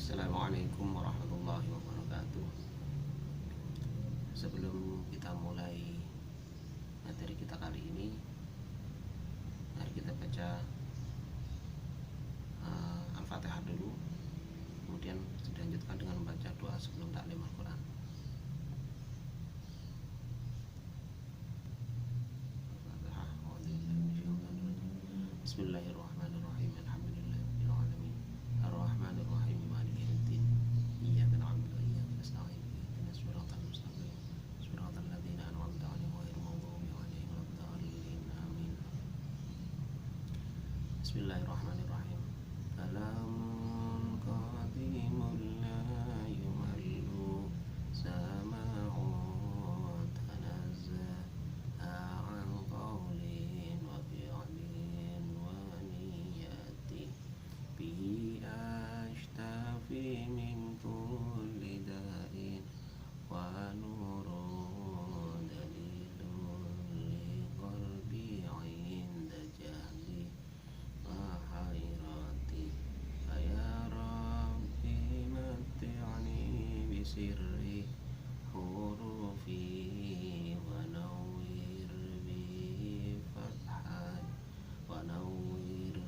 Assalamualaikum warahmatullahi wabarakatuh. Sebelum kita mulai materi kita kali ini, mari kita baca Al-Fatihah dulu. Kemudian dilanjutkan dengan membaca doa sebelum taklim Al-Quran. Bismillahirrahmanirrahim. Alhamdulillahirabbil alamin. Arrahmanir rahim. Maliki yaumiddin. Iyyaka na'budu wa iyyaka nasta'in. Ihdinas siratal mustaqim. Siratal ladzina an'amta 'alaihim ghairil maghdubi 'alaihim waladdallin. Amin. Bismillahirrahmanirrahim. Kalamun qadimul la yumallu sama'u tanazzaha an qawlin wa fi'lin wa niyati bihi ashtafi min kulli da'in wa nurun dalilun li qalbi 'inda jahli wa hayrati ya rabbi matti'ni bisirri hurufi wa nawwir bi fathan wa nawwir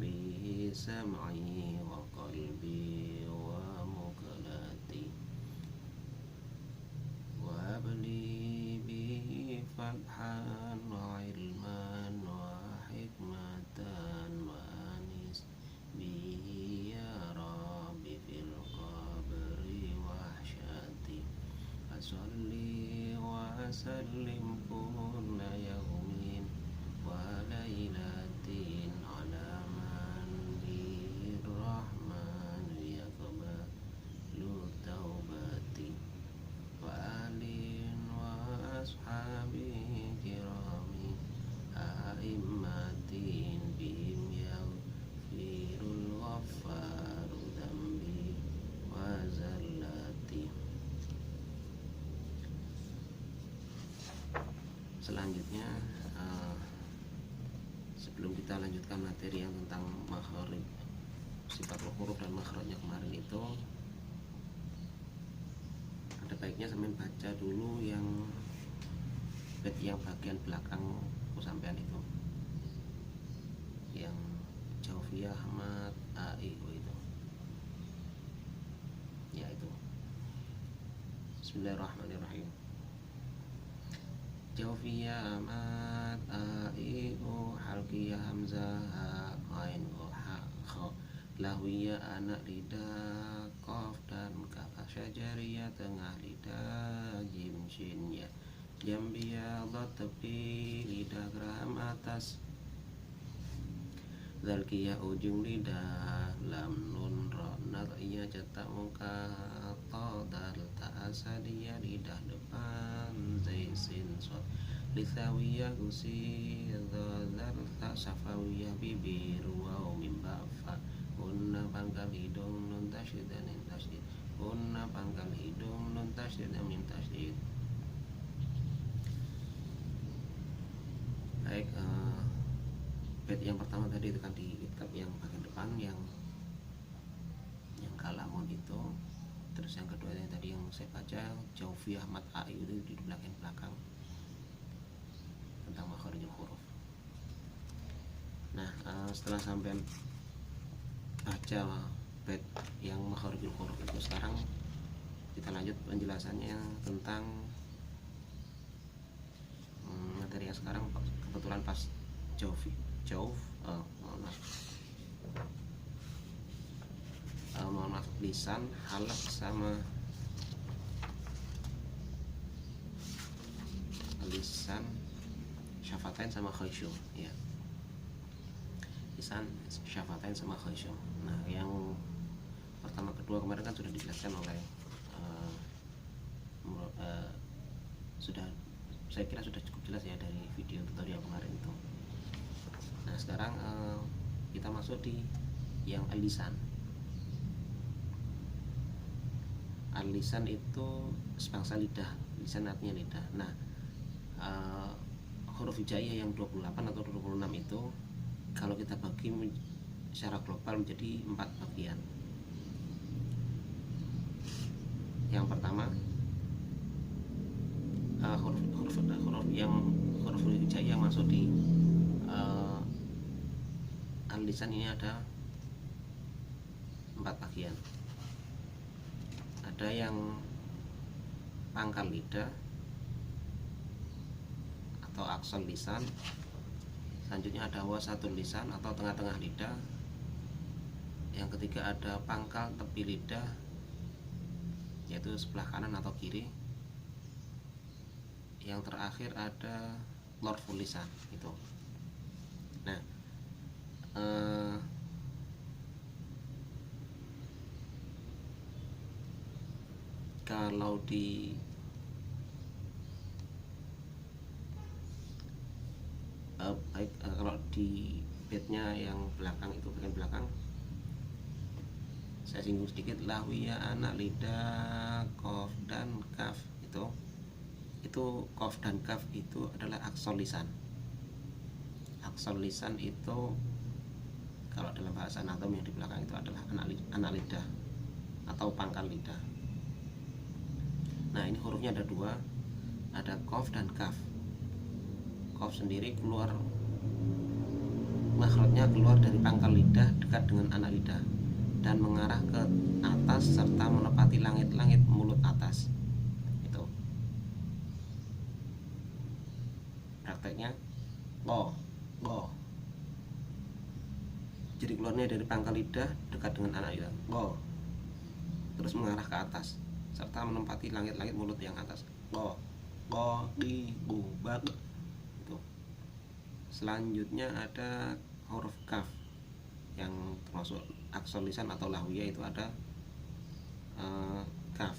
bi sam'i wa qalbi wa muqallati wa habli bihi fathan wa ilman wa hikmatan wa anis bihi ya rabbi fil qabri wahsyati asalli wa sallim kulla yawmin wa laylatin ala man birrahman yaqbalu taubati wa alin wa ashabi kirami a'immatin bihim yaghfirul ghaffaru dhanbi wa zallati. Selanjutnya sebelum kita lanjutkan materi yang tentang makhraj, sifat huruf dan makhrajnya kemarin itu, ada baiknya sampean baca dulu yang bagian belakang sampean itu, yang Jaufiyah Ahmad AIO itu, ya itu. Bismillahirrahmanirrahim. Jaufiyah Ahmad AIO Halqiyah Hamzah Ain Ha Kha Lahwiyah anak lidah Qaf dan Kaf Syajariyah tengah lidah Jim Shin ya Jambiyah Dhat tepi lidah geram atas Zalkiyah ujung lidah Lam nun ra nadhiyah cetak muka Ta dal ta asadiyah lidah depan Zai sin sod Lithawiyah gusi Dhal ta safawiyah bibir Waw mimba fa Unna pangkal hidung nun tasydid dan mim tasydid. Unna pangkal hidung nun tasydid dan mim tasydid. Baik, bait yang pertama tadi itu kan di kitab yang bagian depan yang kalamun itu. Terus yang kedua yang tadi yang saya baca Jaufiyah Ahmad AI itu di belakang tentang makharijul huruf. Nah, setelah sampai baca bait yang makharijul huruf itu, sekarang kita lanjut penjelasannya tentang materi yang sekarang. Kebetulan pas mohon maaf lisan, halaq sama lisan, syafatain sama khasyum ya. Lisan, syafatain sama khasyum. Nah, yang pertama kedua kemarin kan sudah dijelaskan oleh sudah, saya kira sudah cukup jelas ya dari video tutorial kemarin itu. Nah, sekarang kita masuk di yang al-lisan. Al-lisan itu sebangsa lidah. Lisan artinya lidah. Nah, huruf hijaiyah yang 28 atau 26 itu kalau kita bagi secara global menjadi 4 bagian. Yang pertama huruf hijaiyah yang masuk di al-lisan ini ada 4 bagian. Ada yang pangkal lidah atau aksal lisan, selanjutnya ada wasatul lisan atau tengah-tengah lidah, yang ketiga ada pangkal tepi lidah yaitu sebelah kanan atau kiri, yang terakhir ada lorful lisan itu. Nah, kalau di kalau di bednya yang belakang itu, bagian belakang saya singgung sedikit, lahwiyah, anak, lidah, kof dan kaf itu kof dan kaf itu adalah aksal lisan. Aksal lisan itu kalau dalam bahasa anatomi yang di belakang itu adalah anak lidah atau pangkal lidah. Nah, ini hurufnya ada 2, ada kof dan kaf. Kof sendiri keluar, makhrajnya keluar dari pangkal lidah dekat dengan anak lidah dan mengarah ke atas serta menepati langit-langit mulut atas. Itu prakteknya ko. Jadi keluarnya dari pangkal lidah dekat dengan anak lidah, ko, terus mengarah ke atas serta menempati langit-langit mulut yang atas, ko di bak. Itu. Selanjutnya ada huruf kaf yang termasuk aksal lisan atau lahwiyah, itu ada kaf.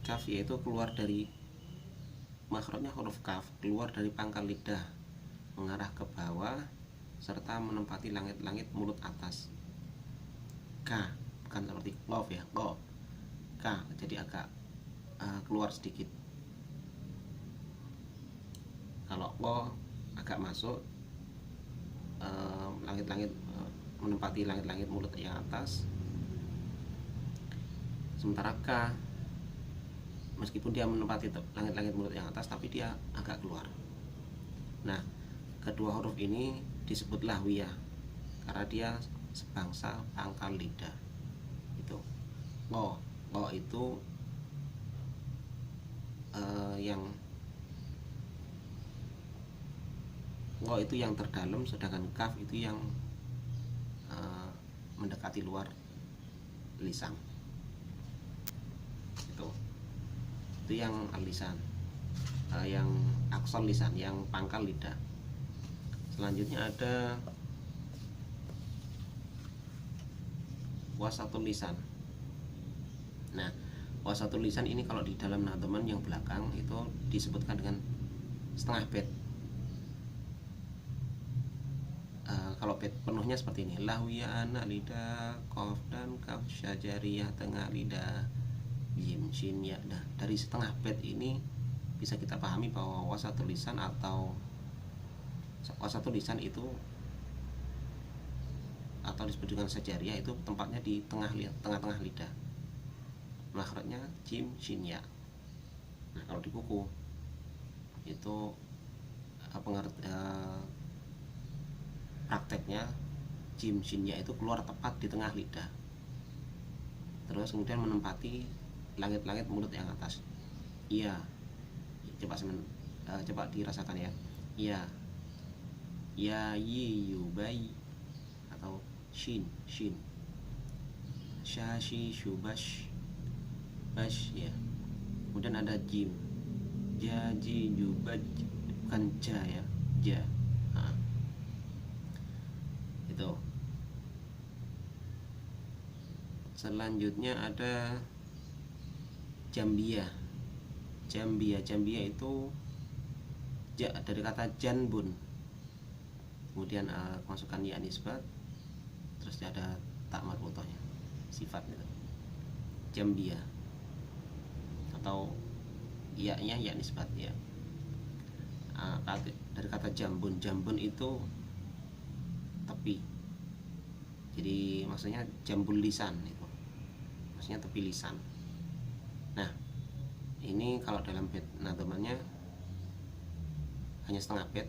Kaf yaitu keluar dari, makhrajnya huruf kaf keluar dari pangkal lidah mengarah ke bawah serta menempati langit-langit mulut atas. K, bukan seperti kof ya, ko. K, jadi agak keluar sedikit. Kalau ko agak masuk, langit-langit, menempati langit-langit mulut yang atas. Sementara K, meskipun dia menempati langit-langit mulut yang atas, tapi dia agak keluar. Nah, kedua huruf ini disebut lahwiyah karena dia sebangsa pangkal lidah. Itu ko itu yang terdalam, sedangkan kaf itu yang mendekati luar lisan. Itu yang al-lisan, yang aksal lisan, yang pangkal lidah. Selanjutnya ada wasatul lisan. Nah, wasatul lisan ini kalau di dalam nadoman yang belakang itu disebutkan dengan setengah bed. Kalau bed penuhnya seperti ini, lahwiyah, anak, lidah, kof dan kaf, syajariyah, tengah lidah, jim, shin, ya. Nah, dari setengah bed ini bisa kita pahami bahwa wasatul lisan atau wasatul lisan itu atau disebut dengan syajariyah itu tempatnya di tengah-tengah lidah. Makhrajnya jim, shin, ya. Nah, kalau di buku itu prakteknya jim, shin, ya itu keluar tepat di tengah lidah, terus kemudian menempati langit-langit mulut yang atas. Iya, coba dirasakan ya. Iya, ya, yi, yu, bai, atau shin, shashi, shubash, bash, ya. Kemudian ada jim, jaji, jubaj, bukan ja ya, ja. Nah, itu. Selanjutnya ada jambiyah. Jambiyah itu dari kata janbun, kemudian masukkan ya nisbat, terus ada tak marbutohnya, sifat itu. Jambiyah atau ya-nya ya nisbat ya. Dari kata jambun itu tepi, jadi maksudnya jambul lisan itu, maksudnya tepi lisan. Ini kalau dalam bait nadhamannya hanya setengah bait.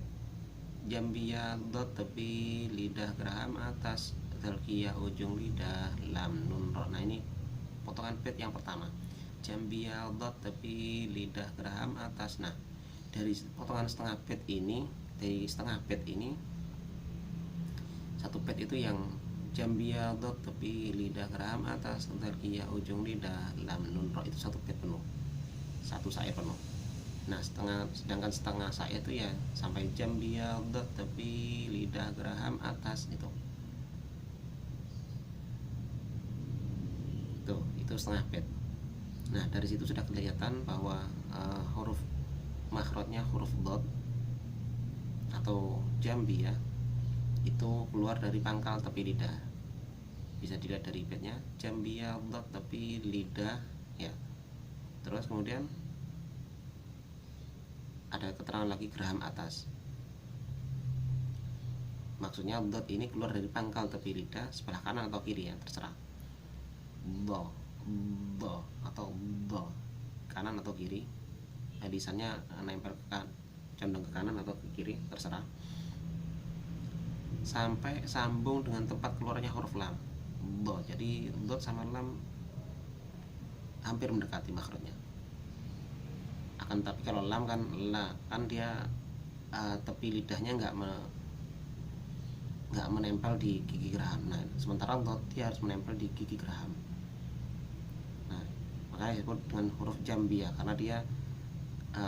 Jambia dot tepi lidah geraham atas, zalkiyah ujung lidah, lam nun ro. Nah ini potongan bait yang pertama. Jambia dot tepi lidah geraham atas. Nah dari potongan setengah bait ini, dari setengah bait ini, satu bait itu yang jambia dot tepi lidah geraham atas, zalkiyah ujung lidah, lam nun ro, itu satu bait penuh, satu syair penuh. Nah sedangkan setengah saya itu ya sampai jambia dot tepi lidah geraham atas itu setengah bait. Nah dari situ sudah kelihatan bahwa huruf makhrajnya huruf dot atau jambia itu keluar dari pangkal tepi lidah. Bisa dilihat dari baitnya, jambia dot tepi lidah ya. Terus kemudian ada keterangan lagi geraham atas. Maksudnya dot ini keluar dari pangkal tepi lidah sebelah kanan atau kiri ya, terserah. Do atau do, kanan atau kiri. Lisannya nempel ke condong ke kanan atau ke kiri, terserah. Sampai sambung dengan tempat keluarnya huruf lam. Do. Jadi dot sama lam hampir mendekati makhrajnya. Akan tapi kalau lam kan dia tepi lidahnya nggak menempel di gigi geraham. Nah sementara dot dia harus menempel di gigi geraham. Nah makanya disebut dengan huruf jambia karena dia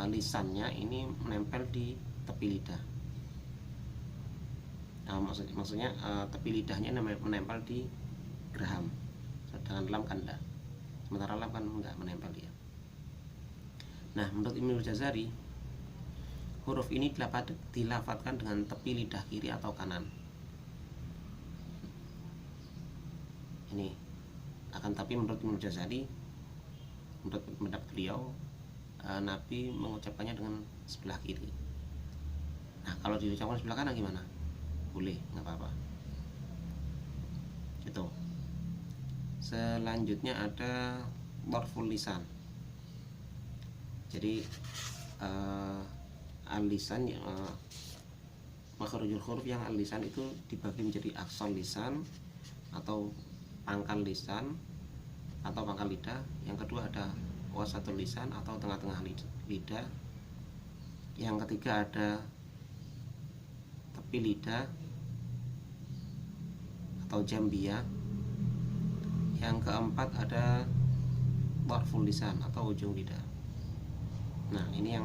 lisannya ini menempel di tepi lidah. Nah, maksudnya tepi lidahnya menempel di geraham, sedangkan lam kan enggak. Sementara lam kan enggak menempel dia. Nah menurut Ibnu Jazari, huruf ini dilafatkan dengan tepi lidah kiri atau kanan. Ini akan tapi menurut Ibnu Jazari, menurut pendapat beliau, Nabi mengucapkannya dengan sebelah kiri. Nah kalau diucapkan sebelah kanan gimana? Boleh, nggak apa-apa. Itu. Selanjutnya ada tarful lisan. Jadi al-lisan makhrajul huruf yang al-lisan itu dibagi menjadi aqsal lisan atau pangkal lisan atau pangkal lidah. Yang kedua ada wasatul lisan atau tengah-tengah lidah. Yang ketiga ada tepi lidah atau jambia. Yang keempat ada tarful lisan atau ujung lidah. Nah ini yang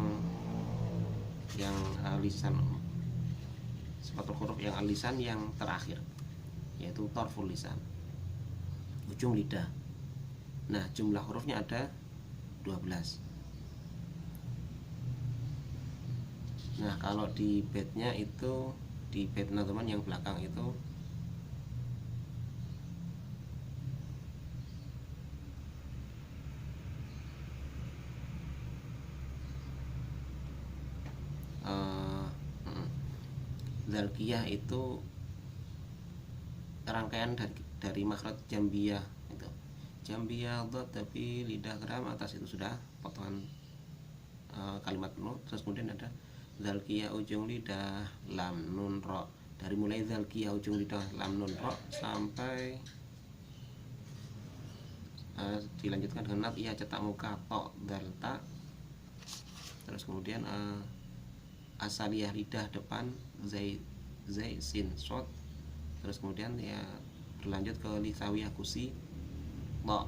lisan, suatu huruf yang lisan yang terakhir, yaitu tarful lisan, ujung lidah. Nah jumlah hurufnya ada 12. Nah kalau di baitnya itu, di bait teman-teman yang belakang itu zalkiyah itu rangkaian dari makhraj jambiyah itu. Jambiyah dot tapi lidah geram atas itu sudah potongan kalimat penuh. Terus kemudian ada zalkiyah ujung lidah lam nun ro. Dari mulai zalkiyah ujung lidah lam nun ro sampai dilanjutkan dengan nat iya cetak muka to dal ta. Terus kemudian asaliyah lidah depan zai sin shot. Terus kemudian ya berlanjut ke lisawiyah kusi to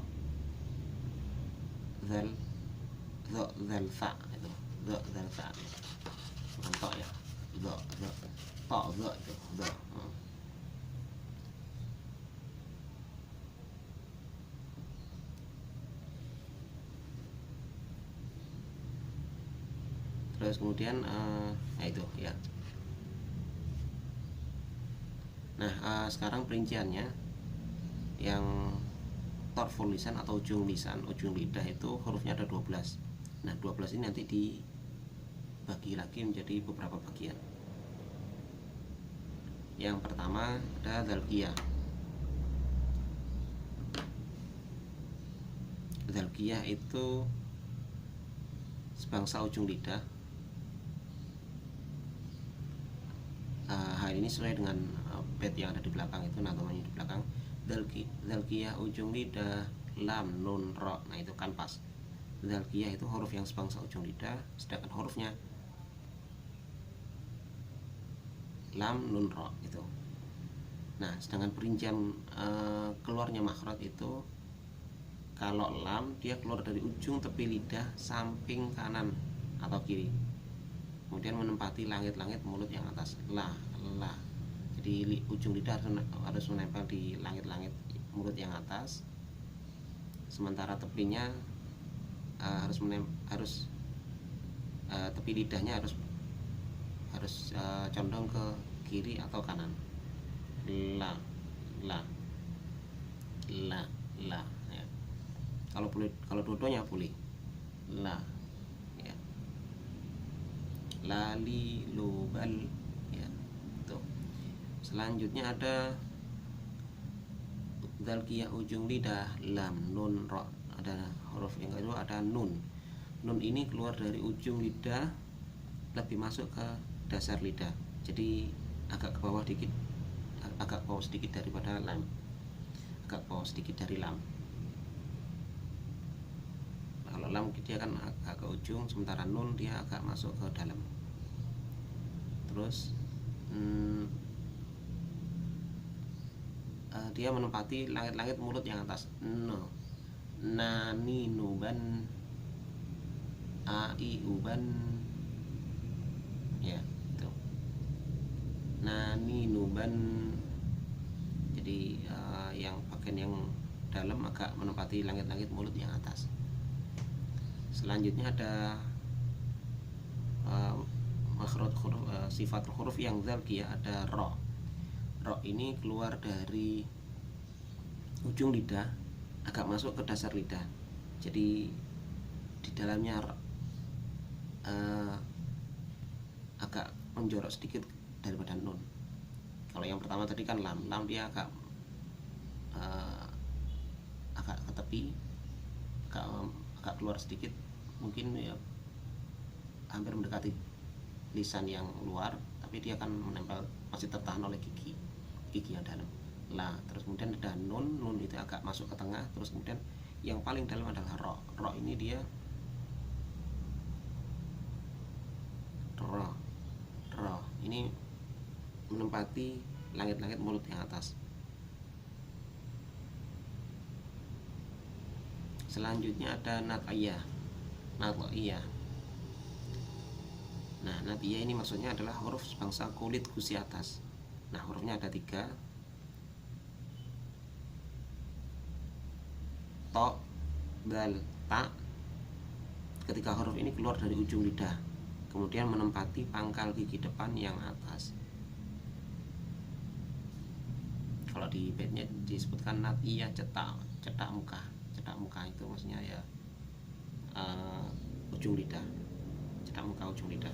zal fa itu zal fa, bukan to ya, to itu terus kemudian itu ya. Nah sekarang perinciannya yang tarful lisan atau ujung lisan, ujung lidah itu hurufnya ada 12. Nah 12 ini nanti dibagi lagi menjadi beberapa bagian. Yang pertama ada zalkiyah. Zalkiyah itu sebangsa ujung lidah. Hal ini sesuai dengan bait yang ada di belakang itu, namanya di belakang Dzalqiyah ujung lidah, lam, nun, ro. Nah itu kan pas. Dzalqiyah itu huruf yang sebangsa ujung lidah, sedangkan hurufnya lam, nun, ro itu. Nah sedangkan perincian keluarnya makhraj itu, kalau lam dia keluar dari ujung tepi lidah samping kanan atau kiri, kemudian menempati langit-langit mulut yang atas. La. Jadi ujung lidah harus menempel di langit-langit mulut yang atas, sementara tepinya tepi lidahnya harus condong ke kiri atau kanan. La ya. Kalau dua-duanya boleh. La ya. Lali, lubal ya. Tuh. Selanjutnya ada Dzalqiyah ujung lidah, lam, nun, ro. Ada huruf yang kedua, ada nun. Nun ini keluar dari ujung lidah, lebih masuk ke dasar lidah, jadi agak ke bawah sedikit daripada lam, agak bawah sedikit dari lam. Kalau lam dia kan agak ke ujung, sementara nun dia agak masuk ke dalam. Terus dia menempati langit-langit mulut yang atas. No, nani, nuban, ai, uban ya itu. Nani, nuban. Jadi yang bagian yang dalam agak menempati langit-langit mulut yang atas. Selanjutnya ada makhraj huruf, sifat huruf yang dzalqiyah, ada ro. Ro ini keluar dari ujung lidah, agak masuk ke dasar lidah, jadi di dalamnya agak menjorok sedikit daripada nun. Kalau yang pertama tadi kan lam dia agak ke tepi, agak keluar sedikit, mungkin ya hampir mendekati lisan yang luar, tapi dia akan menempel, masih tertahan oleh gigi yang dalam. La. Terus kemudian ada nun itu agak masuk ke tengah. Terus kemudian yang paling dalam adalah ro. Ro ini dia ro ini menempati langit-langit mulut yang atas. Selanjutnya ada nat'iyah. Nah, nat'iyah ini maksudnya adalah huruf sebangsa kulit gusi atas. Nah, hurufnya ada 3. To, dal, ta. Ketika huruf ini keluar dari ujung lidah, kemudian menempati pangkal gigi depan yang atas. Kalau di baitnya disebutkan nat'iyah cetak muka. Cetak muka itu maksudnya ya ujung lidah, cetak muka ujung lidah.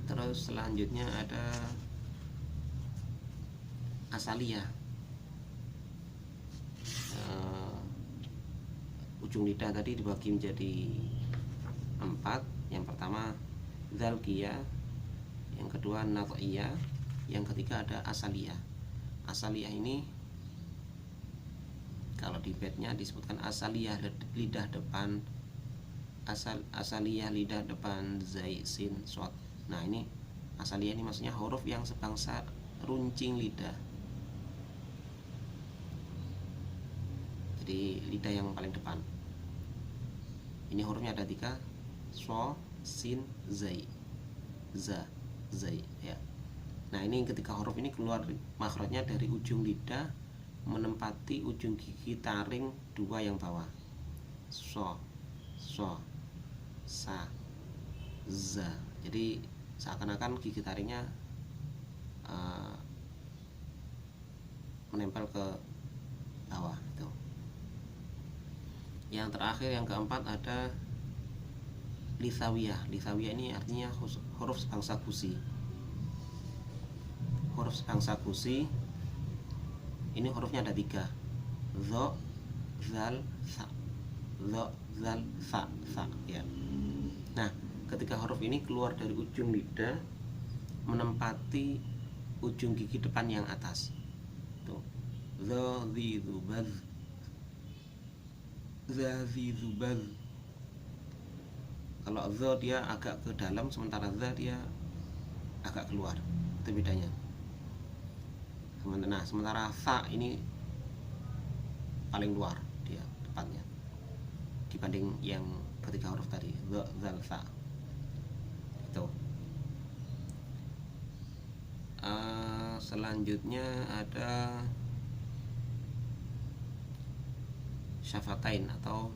Terus selanjutnya ada asaliyah. Ujung lidah tadi dibagi menjadi 4. Yang pertama dzalqiyah, yang kedua nat'iyah, yang ketiga ada asaliyah. Asaliyah ini kalau di baitnya disebutkan asaliyah lidah depan, asaliyah lidah depan, zai, sin, shad. Nah ini asaliyah ini maksudnya huruf yang sebangsa runcing lidah, jadi lidah yang paling depan. Ini hurufnya ada 3, so, sin, zai, zai ya. Nah ini ketika huruf ini keluar makhrajnya dari ujung lidah, menempati ujung gigi taring 2 yang bawah. So, sa, za. Jadi seakan-akan gigi taringnya menempel ke bawah itu. Yang terakhir, yang keempat, ada lisawiyah. Lisawiyah ini artinya huruf sebangsa gusi. Huruf sebangsa gusi ini hurufnya ada 3. Dho, zal, sa. Dho, zal, sa ya. Nah, ketika huruf ini keluar dari ujung lidah menempati ujung gigi depan yang atas. Tuh. Dho, zi, zubaz. Za, zi, zubaz. Kalau dho dia agak ke dalam, sementara za dia agak keluar. Itu bedanya. Nah, sementara sa ini paling luar dia depannya dibanding yang ketiga huruf tadi, dho, zal, sa. Itu. Selanjutnya ada syafatain atau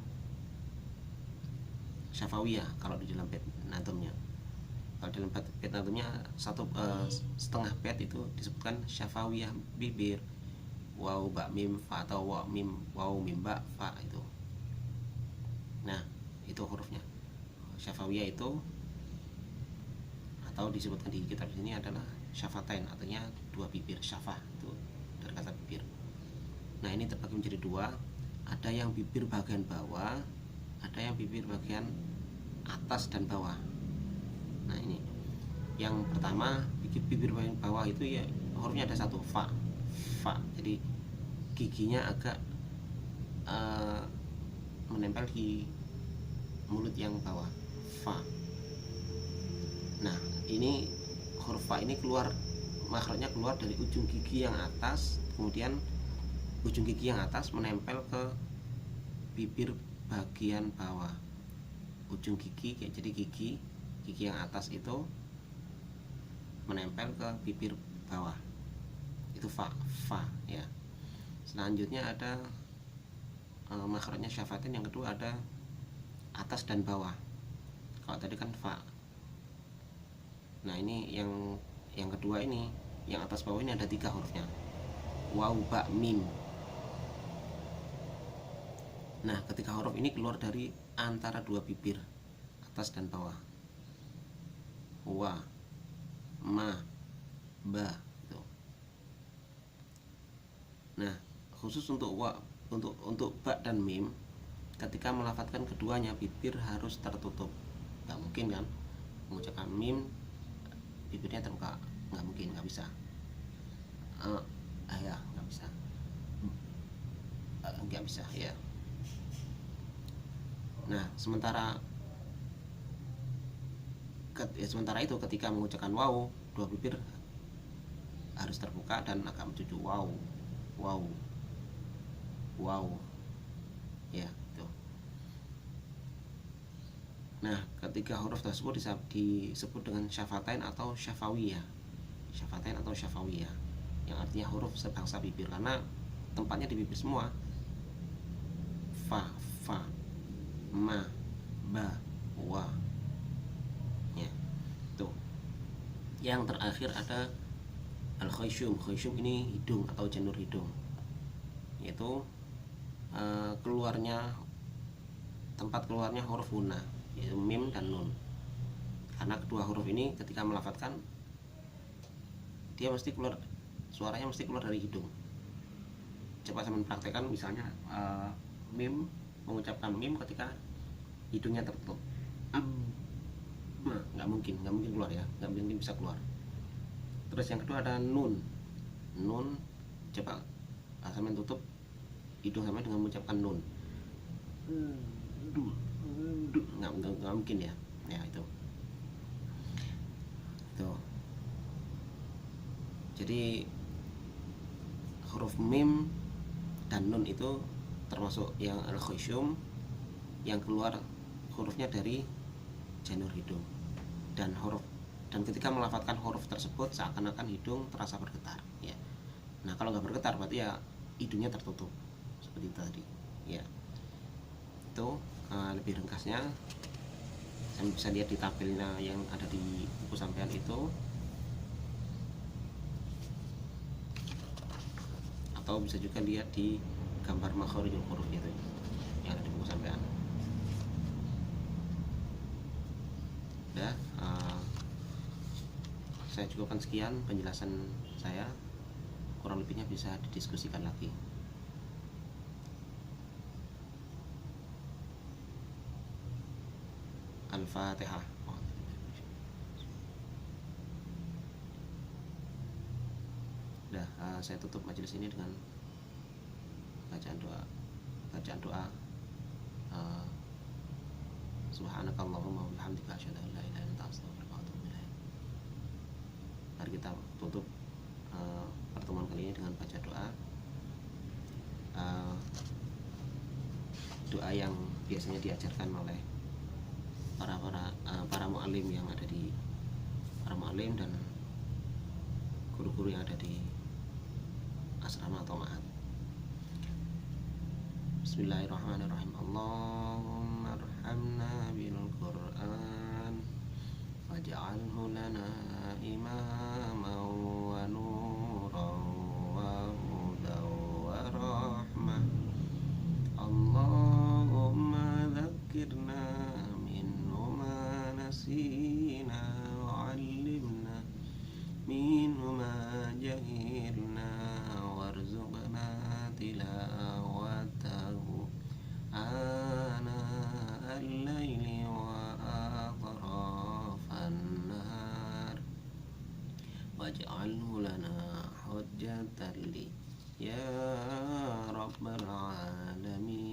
syafawiyah kalau di dalam bait nazmnya. Kalau dalam bait nazmnya setengah bait itu disebutkan syafawiyah bibir, waw ba mim fa atau waw mim ba fa itu. Nah, itu hurufnya. Syafawiyah itu atau disebutkan di kitab sini adalah syafatain, artinya dua bibir. Syafah itu dari kata bibir. Nah, ini terbagi menjadi dua. Ada yang bibir bagian bawah, ada yang bibir bagian atas dan bawah. Nah, ini yang pertama, bibir bagian bawah itu ya hurufnya ada satu, fa. Jadi giginya agak menempel di mulut yang bawah, fa. Nah, ini huruf fa ini keluar, makhrajnya keluar dari ujung gigi yang atas, kemudian ujung gigi yang atas menempel ke bibir bagian bawah. Ujung gigi, jadi gigi yang atas itu menempel ke bibir bawah. Itu fa ya. Selanjutnya ada makhrajnya syafatin yang kedua, ada atas dan bawah. Kalau tadi kan fa. Nah, ini yang kedua ini, yang atas bawah ini ada 3 hurufnya. Waw ba mim. Nah, ketika huruf ini keluar dari antara dua bibir, atas dan bawah. Wa, ma, ba gitu. Nah, khusus untuk wa, untuk ba dan mim, ketika melafadzkan keduanya bibir harus tertutup. Nggak mungkin kan mengucapkan mim bibirnya terbuka, nggak mungkin, nggak bisa. Ya nggak bisa, nggak bisa ya. Nah, sementara itu ketika mengucapkan waw, dua bibir harus terbuka dan agak mencucu, waw ya itu. Nah, ketika huruf tersebut disebut dengan syafatain atau syafawiyah. Yang artinya huruf sebangsa bibir, karena tempatnya di bibir semua. Fa, ma, ba, wa ya. Tuh. Yang terakhir ada al-khayshum. Khayshum ini hidung atau janur hidung, yaitu tempat keluarnya huruf guna, yaitu mim dan nun. Karena kedua huruf ini ketika melafadzkan dia mesti keluar, suaranya mesti keluar dari hidung. Coba saya mempraktekkan, misalnya mim, mengucapkan mim ketika hidungnya tertutup, nggak mungkin keluar ya, nggak mungkin bisa keluar. Terus yang kedua ada nun. Coba sampai tutup hidung sampai dengan mengucapkan nun, nggak mungkin ya. Ya itu. Jadi huruf mim dan nun itu termasuk yang al-khayshum, yang keluar hurufnya dari janur hidung, dan ketika melafadzkan huruf tersebut seakan-akan hidung terasa bergetar ya. Nah, kalau nggak bergetar berarti ya hidungnya tertutup seperti tadi ya. Itu lebih ringkasnya saya bisa lihat di tabelnya yang ada di buku sampean itu, atau bisa juga lihat di gambar makharijul huruf itu yang ada di buku sampean. Ya, saya cukupkan sekian penjelasan saya, kurang lebihnya bisa didiskusikan lagi. Al-Fatihah. Dah, saya tutup majelis ini dengan bacaan doa. Subhanakallahumma wa bihamdika asyhadu an la ilaha illa anta astaghfiruka wa atubu ilaik. Mari kita tutup pertemuan kali ini dengan baca doa. Doa yang biasanya diajarkan oleh para mu'alim yang ada di para mu'alim dan guru-guru yang ada di asrama atau ma'had. Bismillahirrahmanirrahim. Allahumma arhamna bil Qur'an waj'alhu lana imaman wa nuran wa hudan wa rahmah. Allahumma dzakkirna minhu ma nasina wa 'allimna minhu ma jahilna warzuqna tilawatahu ana al-laili wa atrafan nahar waj'alhu lana hujjatan li ya rabbal alamin.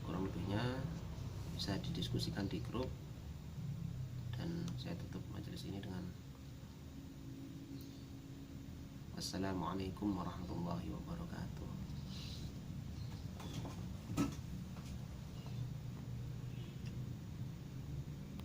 Kurang lebihnya bisa didiskusikan di grup, dan saya tutup majelis ini dengan Assalamualaikum warahmatullahi wabarakatuh.